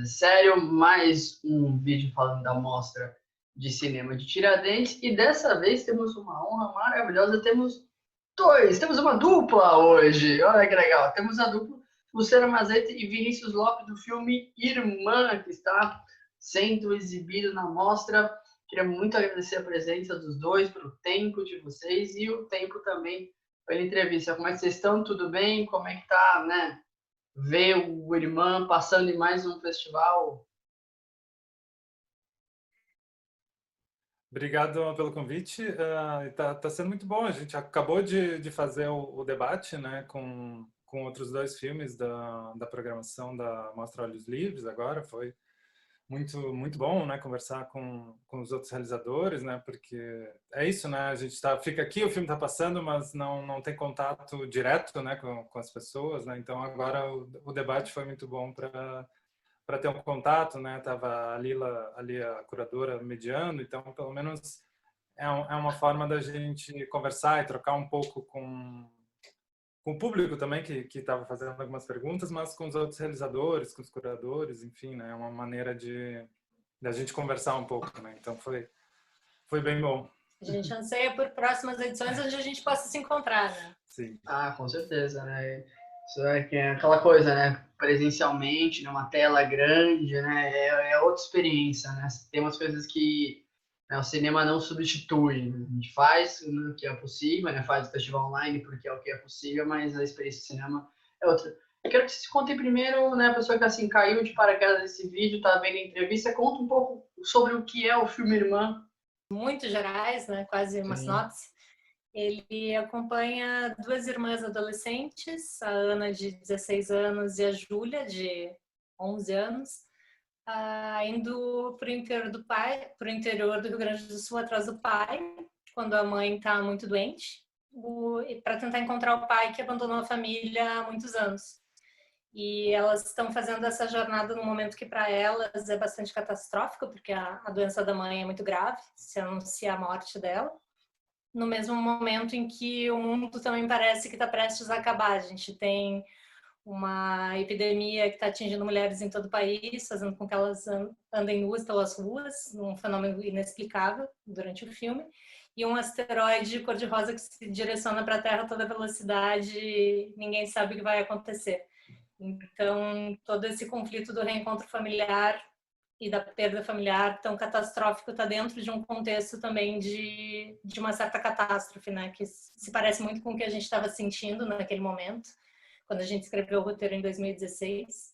Sério, mais um vídeo falando da Mostra de Cinema de Tiradentes e dessa vez temos uma honra maravilhosa, temos uma dupla hoje, olha que legal, temos a dupla Luciana Mazzetti e Vinícius Lopes do filme Irmã, que está sendo exibido na Mostra. Queria muito agradecer a presença dos dois, pelo tempo de vocês e o tempo também pela entrevista. Como é que vocês estão? Tudo bem? Como é que tá, né? Ver o Irmã passando em mais um festival. Obrigado pelo convite. Tá sendo muito bom. A gente acabou de fazer o debate, né, com outros dois filmes da programação da Mostra Olhos Livres. Agora foi muito bom, né, conversar com os outros realizadores, né, porque é isso, né, a gente fica aqui, o filme está passando, mas não tem contato direto, né, com as pessoas, né. Então agora o debate foi muito bom para ter um contato, né? Tava a Lila ali, a curadora, mediando, então pelo menos é uma forma da gente conversar e trocar um pouco com o público também, que estava fazendo algumas perguntas, mas com os outros realizadores, com os curadores, enfim, né? É uma maneira da gente conversar um pouco, né? Então foi bem bom. A gente anseia por próximas edições onde a gente possa se encontrar, né? Sim. Ah, com certeza, né? Isso é aquela coisa, né? Presencialmente, numa tela grande, né? É outra experiência, né? Tem umas coisas que, né, o cinema não substitui. Né? A gente faz o que é possível, né? Faz o festival online porque é o que é possível, mas a experiência do cinema é outra. Eu quero que vocês contem primeiro, né? A pessoa que assim caiu de paraquedas nesse vídeo, tá vendo a entrevista, conta um pouco sobre o que é o filme Irmã. Muito gerais, né? Quase uma sinopse. Ele acompanha duas irmãs adolescentes, a Ana, de 16 anos, e a Júlia, de 11 anos, indo para o interior do Rio Grande do Sul, atrás do pai, quando a mãe está muito doente, para tentar encontrar o pai que abandonou a família há muitos anos. E elas estão fazendo essa jornada num momento que para elas é bastante catastrófico, porque a doença da mãe é muito grave, se anuncia a morte dela. No mesmo momento em que o mundo também parece que está prestes a acabar. A gente tem uma epidemia que está atingindo mulheres em todo o país, fazendo com que elas andem nuas pelas ruas, um fenômeno inexplicável durante o filme, e um asteroide cor-de-rosa que se direciona para a Terra a toda velocidade e ninguém sabe o que vai acontecer. Então, todo esse conflito do reencontro familiar e da perda familiar tão catastrófico está dentro de um contexto também de uma certa catástrofe, né? Que se parece muito com o que a gente estava sentindo naquele momento, quando a gente escreveu o roteiro em 2016.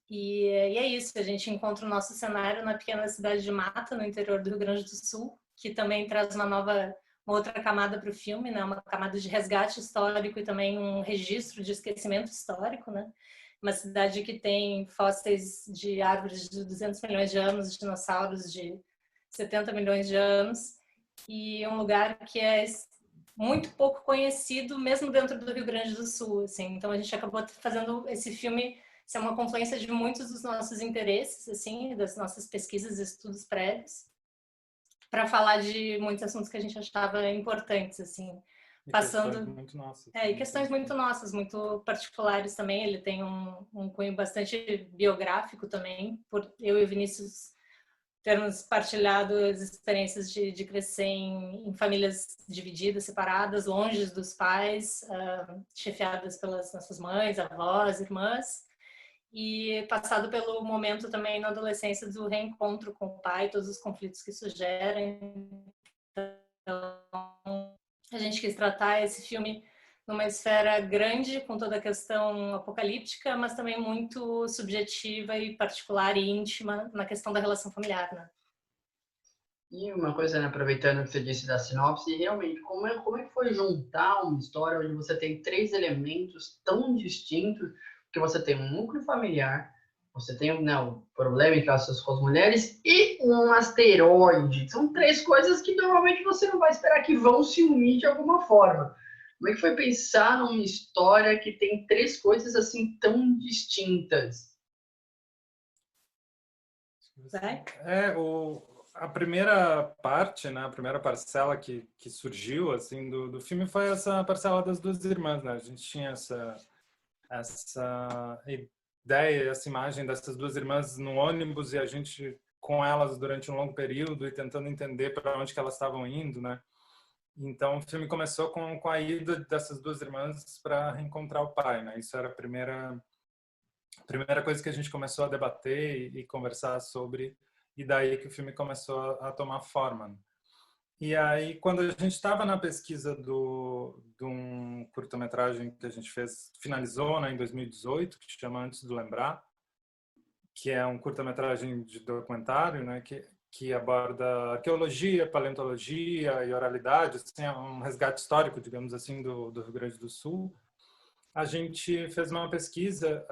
E é isso, a gente encontra o nosso cenário na pequena cidade de Mata, no interior do Rio Grande do Sul, que também traz uma outra camada para o filme, né? Uma camada de resgate histórico e também um registro de esquecimento histórico, né? Uma cidade que tem fósseis de árvores de 200 milhões de anos, dinossauros de 70 milhões de anos, e um lugar que é muito pouco conhecido, mesmo dentro do Rio Grande do Sul. Assim. Então a gente acabou fazendo esse filme ser uma confluência de muitos dos nossos interesses, assim, das nossas pesquisas e estudos prévios, para falar de muitos assuntos que a gente achava importantes, assim. Questões muito nossas. E questões muito nossas, muito particulares também. Ele tem um cunho bastante biográfico também, por eu e o Vinícius termos partilhado as experiências de crescer em famílias divididas, separadas, longe dos pais, chefiadas pelas nossas mães, avós, irmãs, e passado pelo momento também na adolescência do reencontro com o pai, todos os conflitos que isso gera. Então, a gente quis tratar esse filme numa esfera grande, com toda a questão apocalíptica, mas também muito subjetiva e particular e íntima na questão da relação familiar, né? E uma coisa, né, aproveitando o que você disse da sinopse, realmente, como é que foi juntar uma história onde você tem três elementos tão distintos, que você tem um núcleo familiar, você tem, né, o problema entre as suas mulheres e um asteroide. São três coisas que normalmente você não vai esperar que vão se unir de alguma forma. Como é que foi pensar numa história que tem três coisas assim tão distintas? A primeira parte, né, a primeira parcela que surgiu assim do filme foi essa parcela das duas irmãs, né? A gente tinha essa ideia, essa imagem dessas duas irmãs no ônibus e a gente com elas durante um longo período e tentando entender para onde que elas estavam indo, né? Então, o filme começou com a ida dessas duas irmãs para reencontrar o pai, né? Isso era a primeira coisa que a gente começou a debater e conversar sobre, e daí que o filme começou a tomar forma, né? E aí, quando a gente estava na pesquisa de um curta-metragem que a gente finalizou, né, em 2018, que se chama Antes do Lembrar, que é um curta-metragem de documentário, né, que aborda arqueologia, paleontologia e oralidade, assim, é um resgate histórico, digamos assim, do Rio Grande do Sul. A gente fez uma pesquisa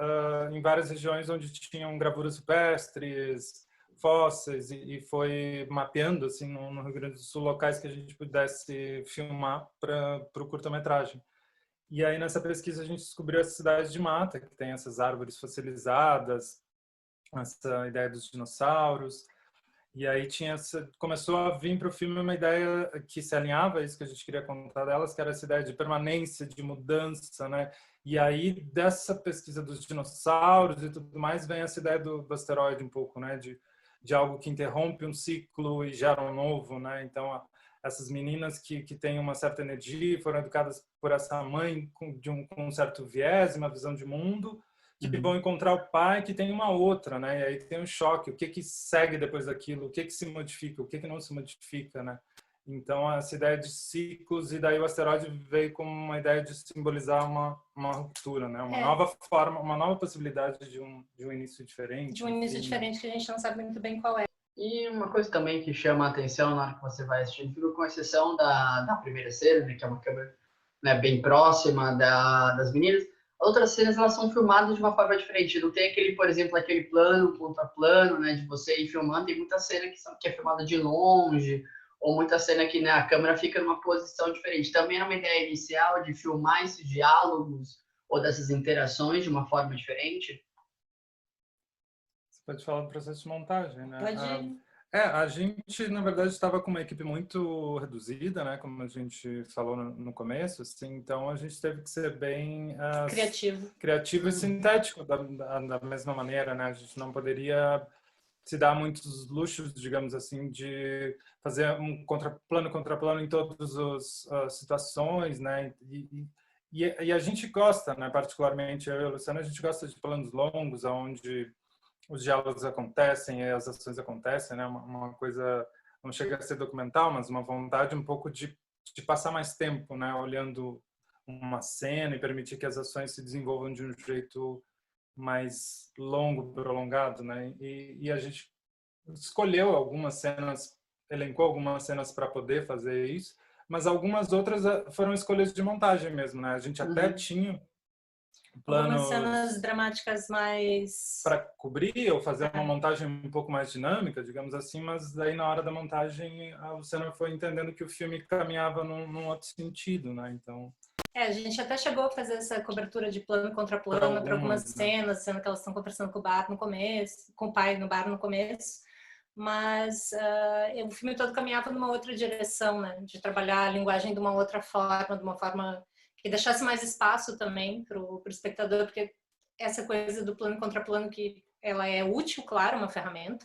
em várias regiões onde tinham gravuras rupestres, fósseis, e foi mapeando assim no Rio Grande do Sul locais que a gente pudesse filmar para o curta-metragem. E aí nessa pesquisa a gente descobriu essa cidade de mata, que tem essas árvores fossilizadas, essa ideia dos dinossauros. E aí começou a vir para o filme uma ideia que se alinhava a isso que a gente queria contar delas, que era essa ideia de permanência, de mudança, né? E aí dessa pesquisa dos dinossauros e tudo mais vem essa ideia do asteroide um pouco, né? De algo que interrompe um ciclo e gera um novo, né? Então essas meninas que têm uma certa energia foram educadas por essa mãe com um certo viés, uma visão de mundo, que vão encontrar o pai que tem uma outra, né? E aí tem um choque, o que que segue depois daquilo, o que que se modifica, o que que não se modifica, né? Então essa ideia de ciclos, e daí o asteroide veio como uma ideia de simbolizar uma ruptura, né? Uma nova forma, uma nova possibilidade de um início diferente. De um início diferente que a gente não sabe muito bem qual é. E uma coisa também que chama a atenção na hora que você vai assistir o filme, com exceção da primeira cena, né, que é uma câmera, né, bem próxima das meninas, outras cenas elas são filmadas de uma forma diferente. Não tem aquele, por exemplo, aquele plano contra plano, né, de você ir filmando. Tem muita cena que é filmada de longe, ou muita cena que, né, a câmera fica numa posição diferente. Também era uma ideia inicial de filmar esses diálogos ou dessas interações de uma forma diferente. Você pode falar do processo de montagem, né? Pode. A gente, na verdade, estava com uma equipe muito reduzida, né? Como a gente falou no começo, assim, então a gente teve que ser bem criativo e sintético da mesma maneira, né? A gente não poderia se dar muitos luxos, digamos assim, de fazer um contra plano em todas as situações, né? E a gente gosta, né? Particularmente eu e a Luciana, a gente gosta de planos longos, onde os diálogos acontecem e as ações acontecem, né? Uma coisa, não chega a ser documental, mas uma vontade um pouco de passar mais tempo, né? Olhando uma cena e permitir que as ações se desenvolvam de um jeito mais longo, prolongado, né? E a gente escolheu algumas cenas, elencou algumas cenas para poder fazer isso, mas algumas outras foram escolhas de montagem mesmo, né? A gente até tinha algumas cenas dramáticas mais para cobrir ou fazer uma montagem um pouco mais dinâmica, digamos assim, mas daí na hora da montagem a Luciana foi entendendo que o filme caminhava num outro sentido, né? Então a gente até chegou a fazer essa cobertura de plano contra plano para algumas cenas, sendo que elas estão conversando com o bar no começo, com o pai no bar no começo, mas o filme todo caminhava numa outra direção, né? De trabalhar a linguagem de uma outra forma, de uma forma que deixasse mais espaço também para o espectador, porque essa coisa do plano contra plano, que ela é útil, claro, uma ferramenta,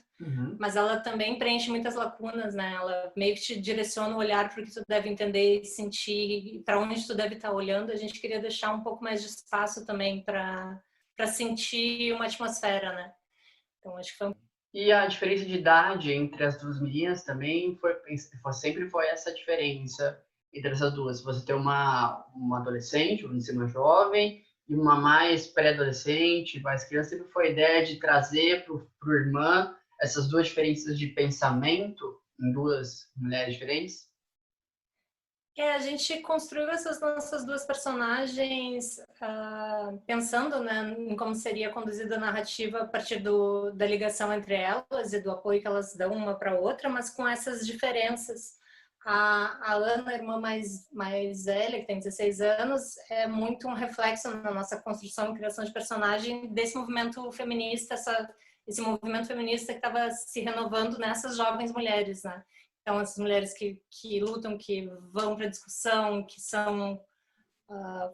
mas ela também preenche muitas lacunas, né? Ela meio que te direciona o olhar para o que tu deve entender e sentir, para onde tu deve estar olhando. A gente queria deixar um pouco mais de espaço também para sentir uma atmosfera, né? Então, acho que foi. E a diferença de idade entre as duas meninas também sempre foi essa diferença entre essas duas. Você tem uma adolescente, vamos dizer, uma jovem, e uma mais pré-adolescente, mais criança. Sempre foi a ideia de trazer para o irmã essas duas diferenças de pensamento em duas mulheres diferentes. A gente construiu essas nossas duas personagens pensando, né, em como seria conduzida a narrativa a partir da ligação entre elas e do apoio que elas dão uma para a outra, mas com essas diferenças. A Ana, a irmã mais velha, que tem 16 anos, é muito um reflexo na nossa construção e criação de personagem desse movimento feminista, esse movimento feminista que estava se renovando nessas jovens mulheres, né? Então, essas mulheres que lutam, que vão para a discussão, que são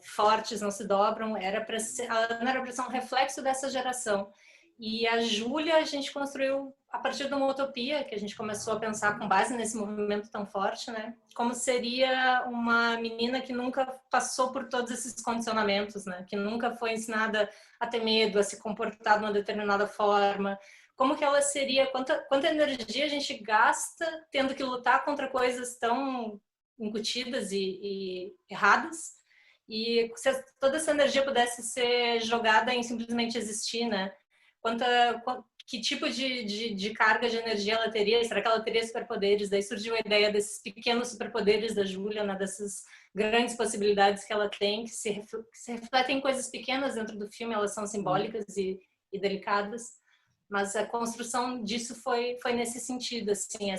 fortes, não se dobram. A Ana era para ser um reflexo dessa geração. E a Júlia a gente construiu a partir de uma utopia que a gente começou a pensar com base nesse movimento tão forte, né? Como seria uma menina que nunca passou por todos esses condicionamentos, né? Que nunca foi ensinada a ter medo, a se comportar de uma determinada forma. Como que ela seria? Quanta energia a gente gasta tendo que lutar contra coisas tão incutidas e erradas? E se toda essa energia pudesse ser jogada em simplesmente existir, né? Que tipo de carga de energia ela teria? Será que ela teria superpoderes? Daí surgiu a ideia desses pequenos superpoderes da Júlia, né? Dessas grandes possibilidades que ela tem, que se refletem em coisas pequenas dentro do filme, elas são simbólicas e delicadas, mas a construção disso foi nesse sentido, assim,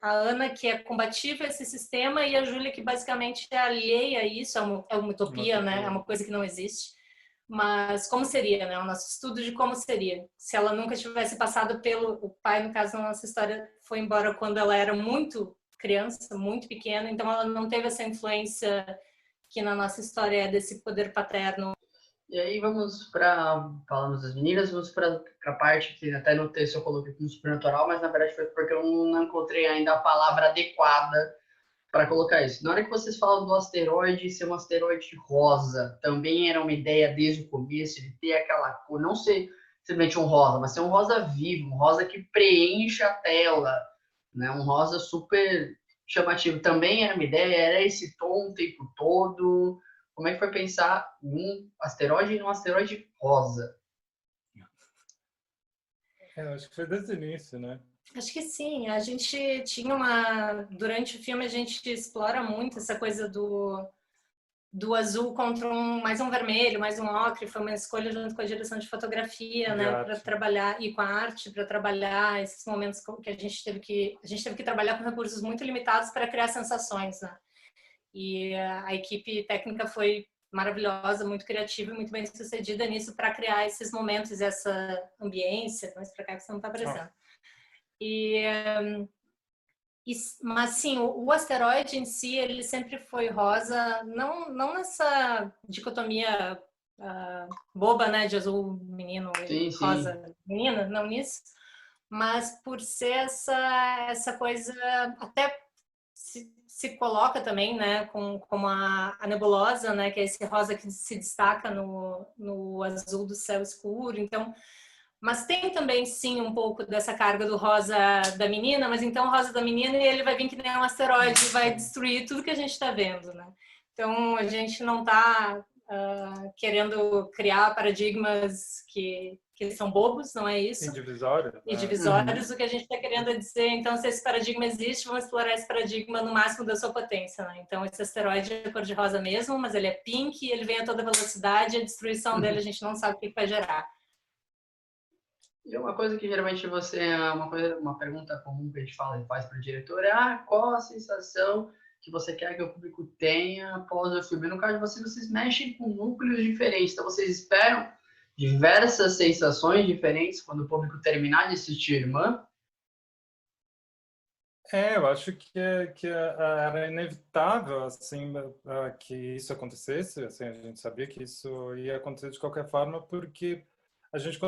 a Ana que é combativa a esse sistema e a Júlia que basicamente é alheia a isso, é uma utopia, né? É uma coisa que não existe. Mas como seria, né? O nosso estudo de como seria. Se ela nunca tivesse passado pelo... O pai, no caso, na nossa história, foi embora quando ela era muito criança, muito pequena, então ela não teve essa influência que na nossa história é desse poder paterno. E aí vamos para... Falamos das meninas, vamos para a parte que até no texto eu coloquei como supernatural, mas na verdade foi porque eu não encontrei ainda a palavra adequada para colocar isso. Na hora que vocês falam do asteroide ser um asteroide rosa, também era uma ideia desde o começo, de ter aquela cor, não ser simplesmente um rosa, mas ser um rosa vivo, um rosa que preenche a tela, né? Um rosa super chamativo. Também era uma ideia, era esse tom o tempo todo. Como é que foi pensar em um asteroide e num asteroide rosa? Acho que foi desde o início, né? Acho que sim. A gente tinha durante o filme a gente explora muito essa coisa do azul contra mais um vermelho, mais um ocre. Foi uma escolha junto com a direção de fotografia, né, para trabalhar, e com a arte, para trabalhar esses momentos que a gente teve que trabalhar com recursos muito limitados para criar sensações, né? E a equipe técnica foi maravilhosa, muito criativa e muito bem sucedida nisso para criar esses momentos, essa ambiência. Mas para cá que você não está aparecendo. Mas sim, o asteroide em si, ele sempre foi rosa, não nessa dicotomia boba, né, de azul menino e rosa menina, não nisso, mas por ser essa coisa, até se coloca também, né, como a nebulosa, né, que é esse rosa que se destaca no azul do céu escuro. Então, mas tem também, sim, um pouco dessa carga do rosa da menina, mas então o rosa da menina ele vai vir que nem um asteroide e vai destruir tudo que a gente está vendo, né? Então a gente não está querendo criar paradigmas que são bobos, não é isso? E divisórios. E divisórios, o que a gente está querendo dizer, então, se esse paradigma existe, vamos explorar esse paradigma no máximo da sua potência, né? Então, esse asteroide é cor de rosa mesmo, mas ele é pink, ele vem a toda velocidade, a destruição dele a gente não sabe o que vai gerar. E uma coisa que geralmente uma pergunta comum que a gente faz para o diretor é qual a sensação que você quer que o público tenha após o filme. No caso de vocês mexem com núcleos diferentes, então vocês esperam diversas sensações diferentes quando o público terminar de assistir Irmã? Eu acho que era inevitável assim que isso acontecesse. Assim, a gente sabia que isso ia acontecer de qualquer forma, porque a gente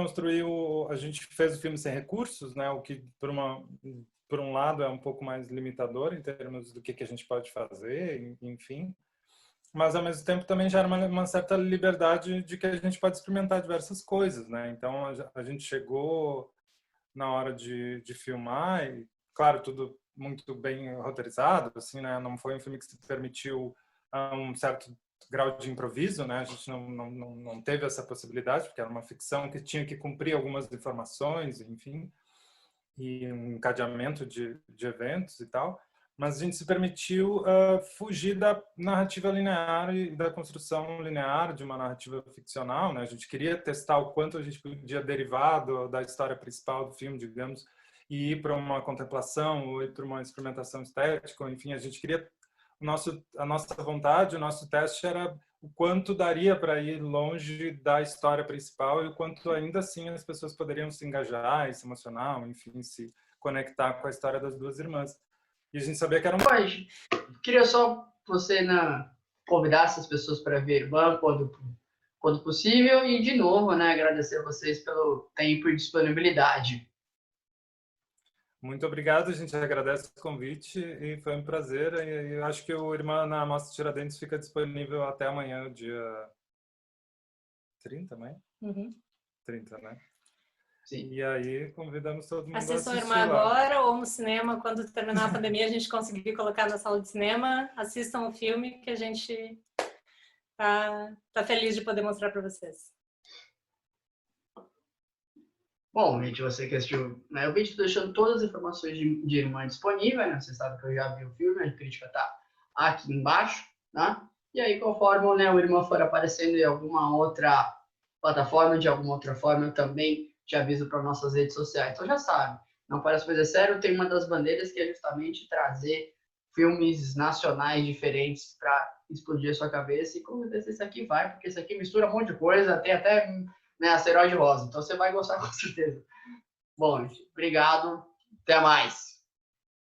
fez o filme sem recursos, né? O que por um lado é um pouco mais limitador em termos do que a gente pode fazer, enfim. Mas ao mesmo tempo também já era uma certa liberdade de que a gente pode experimentar diversas coisas, né? Então a gente chegou na hora de filmar e, claro, tudo muito bem roteirizado, assim, né? Não foi um filme que se permitiu um certo grau de improviso, né? A gente não teve essa possibilidade, porque era uma ficção que tinha que cumprir algumas informações, enfim, e um encadeamento de eventos e tal. Mas a gente se permitiu fugir da narrativa linear e da construção linear de uma narrativa ficcional, né? A gente queria testar o quanto a gente podia derivar da história principal do filme, digamos, e ir para uma contemplação ou ir para uma experimentação estética, enfim, a gente queria a nossa vontade, o nosso teste era o quanto daria para ir longe da história principal e o quanto ainda assim as pessoas poderiam se engajar e se emocionar, enfim, se conectar com a história das duas irmãs. E a gente sabia que era Queria só você convidar essas pessoas para ver Irmã quando possível. E, de novo, né, agradecer a vocês pelo tempo e disponibilidade. Muito obrigado, a gente agradece o convite e foi um prazer. E eu acho que o Irmã na Mostra Tiradentes fica disponível até amanhã, dia 30, amanhã? 30, né? Sim. E aí convidamos todo mundo a Assistam assistir Irmã lá. agora ou no cinema, quando terminar a pandemia, a gente conseguir colocar na sala de cinema. Assistam o filme que a gente tá feliz de poder mostrar para vocês. Bom, gente, você que assistiu, né, o vídeo, estou deixando todas as informações de Irmã disponíveis, né? Você sabe que eu já vi o filme, a crítica tá aqui embaixo, né? E aí, conforme, né, o Irmã for aparecendo em alguma outra plataforma, de alguma outra forma, eu também te aviso para nossas redes sociais. Então já sabe, Não Parece Coisa Sério tem uma das bandeiras que é justamente trazer filmes nacionais diferentes para explodir a sua cabeça, e com certeza esse aqui vai, porque esse aqui mistura um monte de coisa, tem até, né, Asteroide Rosa, então você vai gostar com certeza. Bom, gente, obrigado, até mais.